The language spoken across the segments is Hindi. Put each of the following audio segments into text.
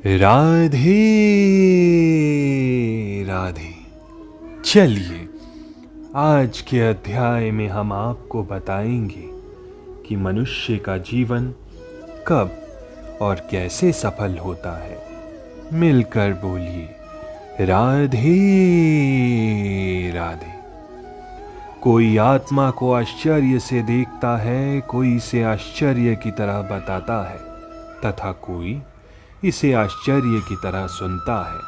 राधे राधे। चलिए आज के अध्याय में हम आपको बताएंगे कि मनुष्य का जीवन कब और कैसे सफल होता है। मिलकर बोलिए राधे राधे। कोई आत्मा को आश्चर्य से देखता है, कोई इसे आश्चर्य की तरह बताता है तथा कोई इसे आश्चर्य की तरह सुनता है,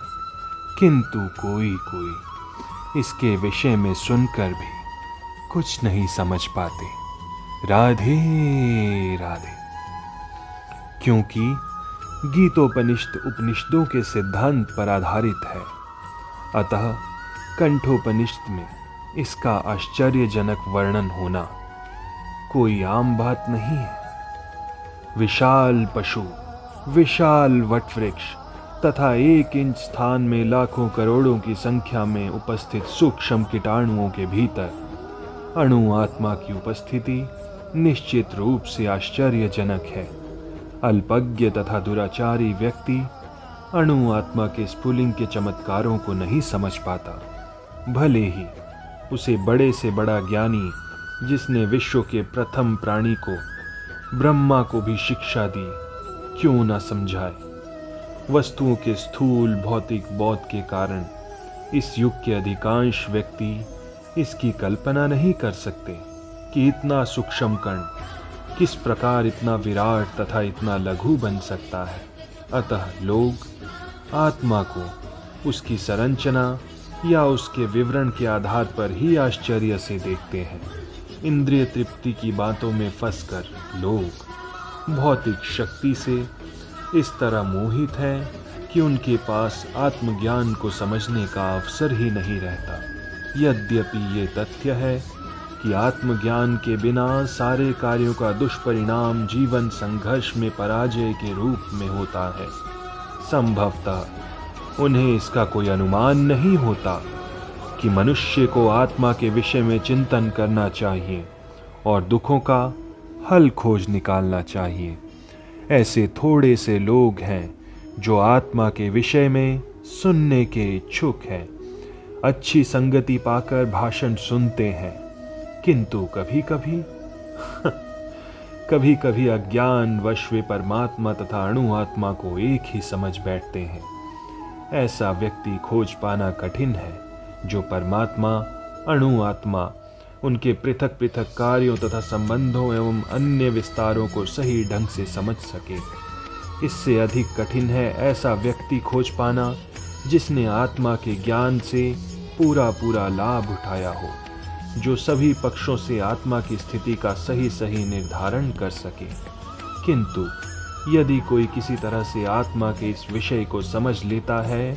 किंतु कोई कोई इसके विषय में सुनकर भी कुछ नहीं समझ पाते। राधे राधे। क्योंकि गीतोपनिषद उपनिषदों के सिद्धांत पर आधारित है, अतः कंठोपनिषद में इसका आश्चर्यजनक वर्णन होना कोई आम बात नहीं है। विशाल पशु, विशाल वटवृक्ष तथा 1 इंच स्थान में लाखों करोड़ों की संख्या में उपस्थित सूक्ष्म कीटाणुओं के भीतर अणु आत्मा की उपस्थिति निश्चित रूप से आश्चर्यजनक है। अल्पज्ञ तथा दुराचारी व्यक्ति अणु आत्मा के स्फुलिंग के चमत्कारों को नहीं समझ पाता, भले ही उसे बड़े से बड़ा ज्ञानी जिसने विश्व के प्रथम प्राणी को, ब्रह्मा को भी शिक्षा दी, क्यों न समझाए। वस्तुओं के स्थूल भौतिक बोध के कारण इस युग के अधिकांश व्यक्ति इसकी कल्पना नहीं कर सकते कि इतना सूक्ष्म कण किस प्रकार इतना विराट तथा इतना लघु बन सकता है। अतः लोग आत्मा को उसकी संरचना या उसके विवरण के आधार पर ही आश्चर्य से देखते हैं। इंद्रिय तृप्ति की बातों में फंसकर लोग भौतिक शक्ति से इस तरह मोहित हैं कि उनके पास आत्मज्ञान को समझने का अवसर ही नहीं रहता। यद्यपि ये तथ्य है कि आत्मज्ञान के बिना सारे कार्यों का दुष्परिणाम जीवन संघर्ष में पराजय के रूप में होता है। संभवतः उन्हें इसका कोई अनुमान नहीं होता कि मनुष्य को आत्मा के विषय में चिंतन करना चाहिए और दुखों का हल खोज निकालना चाहिए। ऐसे थोड़े से लोग हैं जो आत्मा के विषय में सुनने के इच्छुक हैं, अच्छी संगति पाकर भाषण सुनते हैं, किंतु कभी कभी अज्ञान वश वे परमात्मा तथा अणु आत्मा को एक ही समझ बैठते हैं। ऐसा व्यक्ति खोज पाना कठिन है जो परमात्मा, अणु आत्मा, उनके पृथक पृथक कार्यों तथा संबंधों एवं अन्य विस्तारों को सही ढंग से समझ सके। इससे अधिक कठिन है ऐसा व्यक्ति खोज पाना जिसने आत्मा के ज्ञान से पूरा लाभ उठाया हो, जो सभी पक्षों से आत्मा की स्थिति का सही निर्धारण कर सके। किंतु यदि कोई किसी तरह से आत्मा के इस विषय को समझ लेता है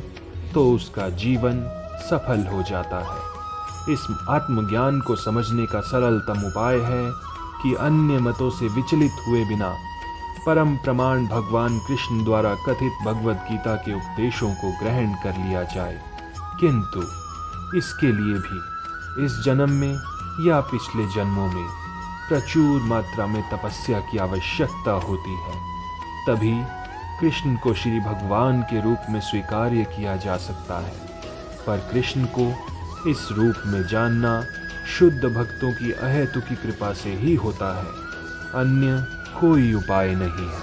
तो उसका जीवन सफल हो जाता है। इस आत्मज्ञान को समझने का सरलतम उपाय है कि अन्य मतों से विचलित हुए बिना परम प्रमाण भगवान कृष्ण द्वारा कथित भगवद गीता के उपदेशों को ग्रहण कर लिया जाए। किंतु इसके लिए भी इस जन्म में या पिछले जन्मों में प्रचुर मात्रा में तपस्या की आवश्यकता होती है। तभी कृष्ण को श्री भगवान के रूप में स्वीकार्य किया जा सकता है। पर कृष्ण को इस रूप में जानना शुद्ध भक्तों की अहेतुकी कृपा से ही होता है, अन्य कोई उपाय नहीं है।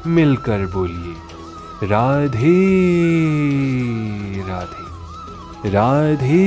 मिलकर बोलिए राधे राधे। राधे